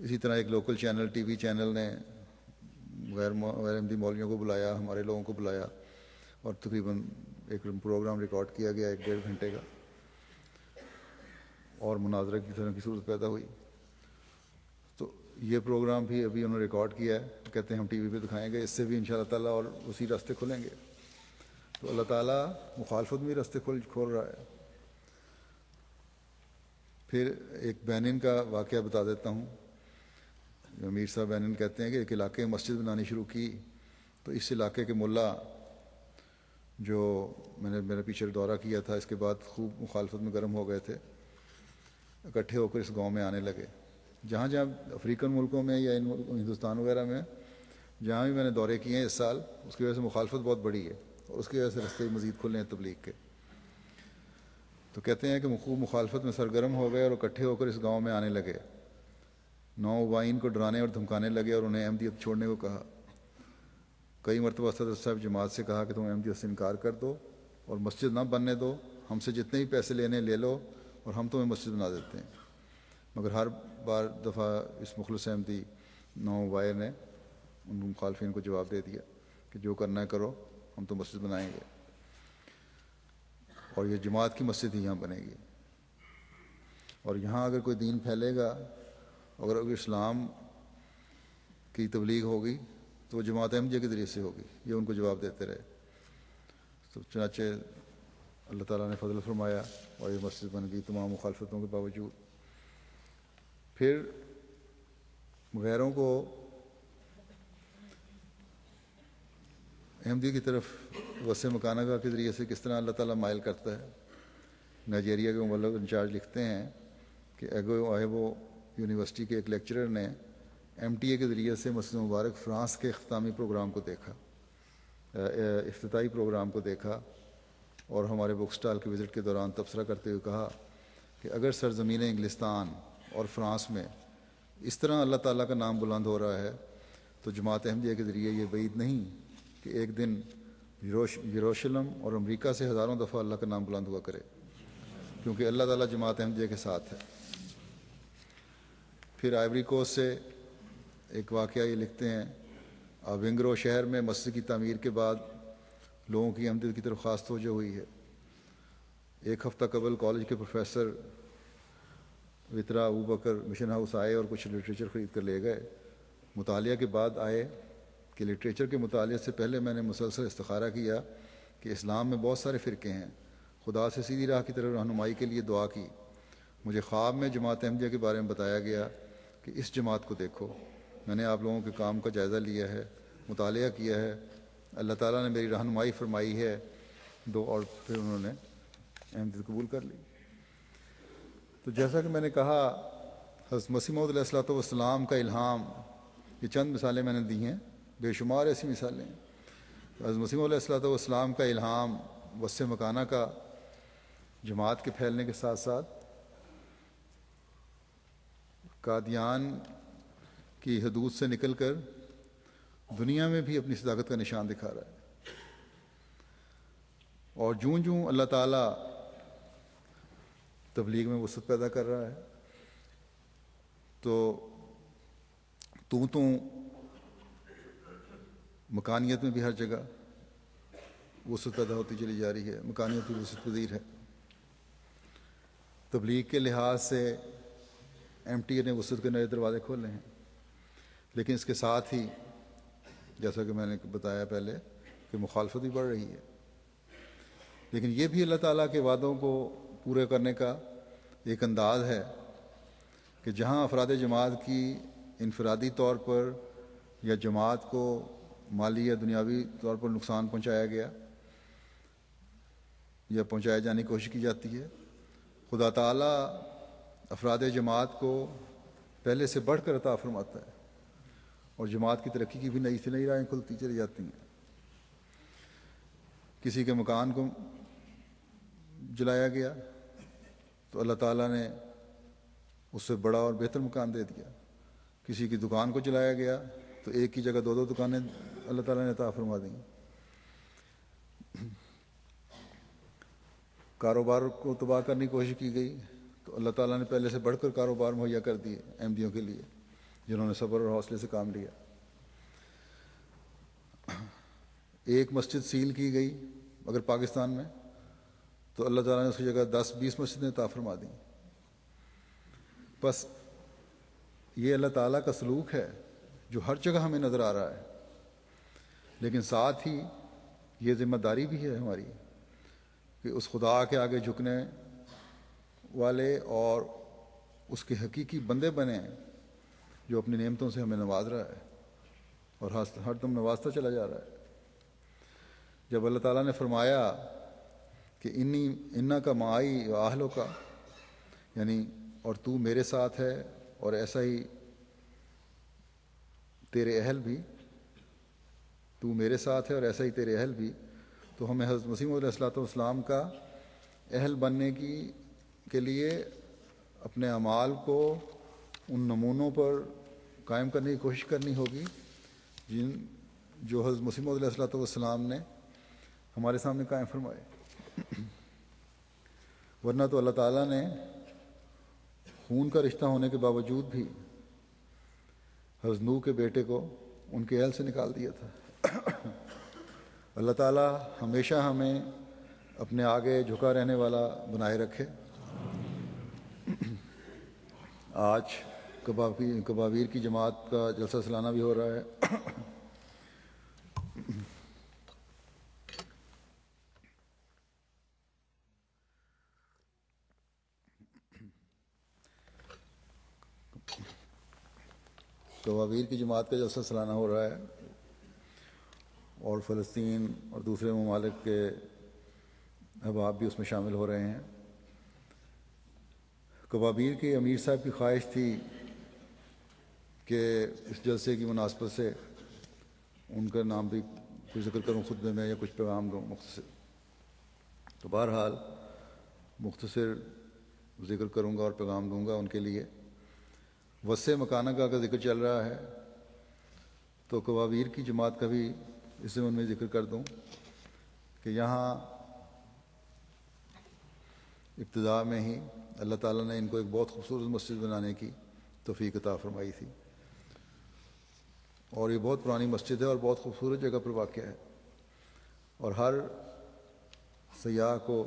اسی طرح ایک local channel T V channel نے غیر احمدی مولویوں کو بلایا، ہمارے لوگوں کو بلایا، اور تقریباً ایک پروگرام ریکارڈ کیا گیا 1-1.5 گھنٹے کا، اور مناظرہ کی طرح کی صورت پیدا ہوئی۔ تو یہ پروگرام بھی ابھی انہوں نے ریکارڈ کیا ہے، کہتے ہیں ہم ٹی وی پہ دکھائیں گے، اس سے بھی ان شاء اللہ تعالیٰ اور اسی راستے کھلیں گے۔ تو اللہ تعالیٰ مخالفت میں راستے کھول رہا ہے۔ پھر ایک بینن کا واقعہ بتا دیتا ہوں۔ امیر صاحب بینن کہتے ہیں کہ ایک علاقے میں مسجد بنانی شروع کی، تو اس علاقے کے ملا جو میرے پیچھے دورہ کیا تھا، اس کے بعد خوب مخالفت میں گرم ہو گئے تھے، اکٹھے ہو کر اس گاؤں میں آنے لگے۔ جہاں جہاں افریقن ملکوں میں یا ہندوستان وغیرہ میں جہاں بھی میں نے دورے کیے ہیں اس سال، اس کی وجہ سے مخالفت بہت بڑی ہے، اور اس کی وجہ سے راستے مزید کھلے ہیں تبلیغ کے۔ تو کہتے ہیں کہ خوب مخالفت میں سرگرم ہو گئے اور اکٹھے ہو کر اس گاؤں میں آنے لگے۔ نوآبائین کو ڈرانے اور دھمکانے لگے اور انہیں احمدیت چھوڑنے کو کہا۔ کئی مرتبہ صدر صاحب جماعت سے کہا کہ تم احمدیت سے انکار کر دو اور مسجد نہ بننے دو، ہم سے جتنے بھی پیسے لینے لے لو اور ہم تمہیں مسجد بنا دیتے ہیں۔ مگر ہر دفعہ اس مخلص احمدی نوآبائن نے ان مخالفین کو جواب دے دیا کہ جو کرنا ہے کرو، ہم تو مسجد بنائیں گے، اور یہ جماعت کی مسجد ہی یہاں بنے گی، اور یہاں اگر کوئی دین پھیلے گا، اگر اسلام کی تبلیغ ہوگی تو وہ جماعت احمدیہ کے ذریعے سے ہوگی۔ یہ ان کو جواب دیتے رہے۔ تو چنانچہ اللہ تعالیٰ نے فضل فرمایا اور یہ مسجد بن گئی تمام مخالفتوں کے باوجود۔ پھر غیروں کو احمدیہ کی طرف وسع مکانگاہ کے ذریعے سے کس طرح اللہ تعالیٰ مائل کرتا ہے۔ نائجیریا کے مبلغ انچارج لکھتے ہیں کہ ایگو آہیبو یونیورسٹی کے ایک لیکچرر نے ایم ٹی اے کے ذریعے سے مسجد مبارک فرانس کے اختتامی پروگرام کو دیکھا، افتتاحی پروگرام کو دیکھا، اور ہمارے بک سٹال کے وزٹ کے دوران تبصرہ کرتے ہوئے کہا کہ اگر سرزمین انگلستان اور فرانس میں اس طرح اللہ تعالیٰ کا نام بلند ہو رہا ہے تو جماعت احمدیہ کے ذریعے یہ بعید نہیں کہ ایک دن یروشلم اور امریکہ سے ہزاروں دفعہ اللہ کا نام بلند ہوا کرے، کیونکہ اللہ تعالیٰ جماعت احمدیہ کے ساتھ ہے۔ پھر آئیوری کوسٹ سے ایک واقعہ یہ لکھتے ہیں، ونگرو شہر میں مسجد کی تعمیر کے بعد لوگوں کی احمدیت کی طرف خاص توجہ ہوئی ہے۔ ایک ہفتہ قبل کالج کے پروفیسر وطرا ابوبکر مشن ہاؤس آئے اور کچھ لٹریچر خرید کر لے گئے۔ مطالعہ کے بعد آئے کہ لٹریچر کے مطالعے سے پہلے میں نے مسلسل استخارہ کیا کہ اسلام میں بہت سارے فرقے ہیں، خدا سے سیدھی راہ کی طرف رہنمائی کے لیے دعا کی۔ مجھے خواب میں جماعت احمدیہ کے بارے میں بتایا گیا کہ اس جماعت کو دیکھو۔ میں نے آپ لوگوں کے کام کا جائزہ لیا ہے، مطالعہ کیا ہے، اللہ تعالیٰ نے میری رہنمائی فرمائی ہے اور پھر انہوں نے احمدیت قبول کر لی۔ تو جیسا کہ میں نے کہا، حضرت مسیح موعود علیہ الصلوۃ والسلام کا الہام، یہ چند مثالیں میں نے دی ہیں، بے شمار ایسی مثالیں ہیں۔ حضرت مسیح موعود علیہ الصلوۃ والسلام کا الہام وسع مکانہ کا جماعت کے پھیلنے کے ساتھ ساتھ قادیان کی حدود سے نکل کر دنیا میں بھی اپنی صداقت کا نشان دکھا رہا ہے، اور جوں اللہ تعالیٰ تبلیغ میں وسعت پیدا کر رہا ہے تو مکانیت میں بھی ہر جگہ وسعت پیدا ہوتی چلی جا رہی ہے، مکانیت بھی وسعت پذیر ہے۔ تبلیغ کے لحاظ سے ایم ٹی اے نے وسعت کے نئے دروازے کھولے ہیں، لیکن اس کے ساتھ ہی جیسا کہ میں نے بتایا پہلے کہ مخالفت بھی بڑھ رہی ہے۔ لیکن یہ بھی اللہ تعالیٰ کے وعدوں کو پورے کرنے کا ایک انداز ہے کہ جہاں افراد جماعت کی انفرادی طور پر یا جماعت کو مالی یا دنیاوی طور پر نقصان پہنچایا گیا یا پہنچائے جانے کی کوشش کی جاتی ہے، خدا تعالیٰ افراد جماعت کو پہلے سے بڑھ کر عطا فرماتا ہے، اور جماعت کی ترقی کی بھی نئی سے نئی راہیں کھلتی چلی جاتی ہیں۔ کسی کے مکان کو جلایا گیا تو اللہ تعالیٰ نے اس سے بڑا اور بہتر مکان دے دیا، کسی کی دکان کو جلایا گیا تو ایک کی جگہ 2 دکانیں اللہ تعالیٰ نے عطا فرما دیں۔ کاروبار کو تباہ کرنے کی کوشش کی گئی تو اللہ تعالیٰ نے پہلے سے بڑھ کر کاروبار مہیا کر دیے احمدیوں کے لیے، جنہوں نے صبر اور حوصلے سے کام لیا۔ ایک مسجد سیل کی گئی اگر پاکستان میں تو اللہ تعالیٰ نے اس کی جگہ 10-20 مسجدیں عطا فرما دیں۔ بس یہ اللہ تعالیٰ کا سلوک ہے جو ہر جگہ ہمیں نظر آ رہا ہے، لیکن ساتھ ہی یہ ذمہ داری بھی ہے ہماری کہ اس خدا کے آگے جھکنے والے اور اس کے حقیقی بندے بنیں جو اپنی نعمتوں سے ہمیں نواز رہا ہے اور ہر دم نوازتا چلا جا رہا ہے۔ جب اللہ تعالیٰ نے فرمایا کہ انا کا معائی و اہلوں کا، یعنی اور تو میرے ساتھ ہے اور ایسا ہی تیرے اہل بھی، تو میرے ساتھ ہے اور ایسا ہی تیرے اہل بھی، تو ہمیں حضرت مسیح موعود علیہ السلام کا اہل بننے کے لیے اپنے اعمال کو ان نمونوں پر قائم کرنے کی کوشش کرنی ہوگی جو حضرت مسیح موعود علیہ السلام نے ہمارے سامنے قائم فرمائے۔ ورنہ تو اللہ تعالیٰ نے خون کا رشتہ ہونے کے باوجود بھی حضرت نوح کے بیٹے کو ان کے اہل سے نکال دیا تھا۔ اللہ تعالیٰ ہمیشہ ہمیں اپنے آگے جھکا رہنے والا بنائے رکھے۔ آج کبابیر کی جماعت کا جلسہ سالانہ بھی ہو رہا ہے۔ کبابیر کی جماعت کا جلسہ سالانہ ہو رہا ہے اور فلسطین اور دوسرے ممالک کے احباب بھی اس میں شامل ہو رہے ہیں۔ کبابیر کے امیر صاحب کی خواہش تھی کہ اس جلسے کی مناسبت سے ان کا نام بھی کچھ ذکر کروں خطبے میں یا کچھ پیغام دوں مختصر، تو بہرحال مختصر ذکر کروں گا اور پیغام دوں گا ان کے لیے۔ وسع مکانہ کا اگر ذکر چل رہا ہے تو کبابیر کی جماعت کا بھی اس ضمن میں ذکر کر دوں کہ یہاں ابتدا میں ہی اللہ تعالیٰ نے ان کو ایک بہت خوبصورت مسجد بنانے کی توفیق عطا فرمائی تھی، اور یہ بہت پرانی مسجد ہے اور بہت خوبصورت جگہ پر واقع ہے، اور ہر سیاح کو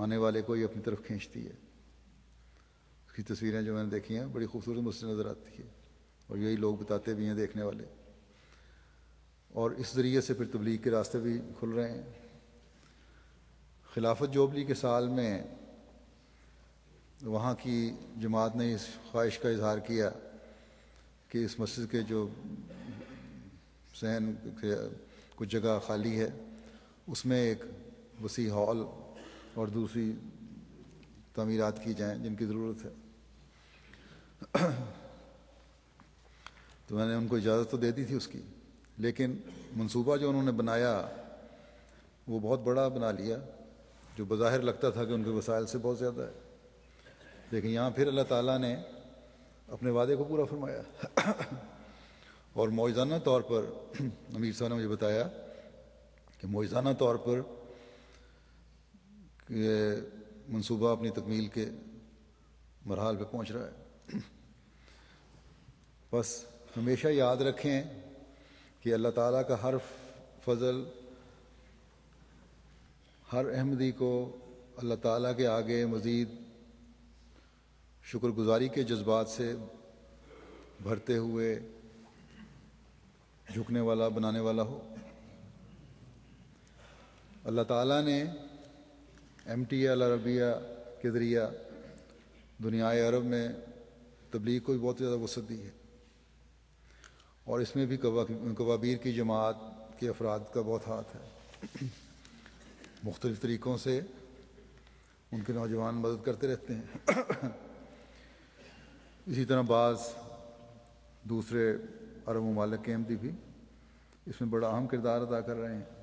آنے والے کو یہ اپنی طرف کھینچتی ہے۔ اس کی تصویریں جو میں نے دیکھی ہیں بڑی خوبصورت مسجد نظر آتی ہے، اور یہی لوگ بتاتے بھی ہیں دیکھنے والے، اور اس ذریعے سے پھر تبلیغ کے راستے بھی کھل رہے ہیں۔ خلافت جوبلی کے سال میں وہاں کی جماعت نے اس خواہش کا اظہار کیا کہ اس مسجد کے جو صحن کچھ جگہ خالی ہے اس میں ایک وسیع ہال اور دوسری تعمیرات کی جائیں جن کی ضرورت ہے۔ تو میں نے ان کو اجازت تو دے دی تھی اس کی، لیکن منصوبہ جو انہوں نے بنایا وہ بہت بڑا بنا لیا، جو بظاہر لگتا تھا کہ ان کے وسائل سے بہت زیادہ ہے، لیکن یہاں پھر اللہ تعالیٰ نے اپنے وعدے کو پورا فرمایا اور معجزانہ طور پر امیر صاحب نے مجھے بتایا کہ معجزانہ طور پر یہ منصوبہ اپنی تکمیل کے مرحلے پہ پہنچ رہا ہے۔ بس ہمیشہ یاد رکھیں کہ اللہ تعالیٰ کا ہر فضل، ہر احمدی کو اللہ تعالیٰ کے آگے مزید شکر گزاری کے جذبات سے بھرتے ہوئے جھکنے والا بنانے والا ہو۔ اللہ تعالیٰ نے MTA العربیہ کے ذریعہ دنیائے عرب میں تبلیغ کو بھی بہت زیادہ وسعت دی ہے، اور اس میں بھی کبابیر کی جماعت کے افراد کا بہت ہاتھ ہے۔ مختلف طریقوں سے ان کے نوجوان مدد کرتے رہتے ہیں۔ اسی طرح بعض دوسرے عرب ممالک کے احمدی بھی اس میں بڑا اہم کردار ادا کر رہے ہیں۔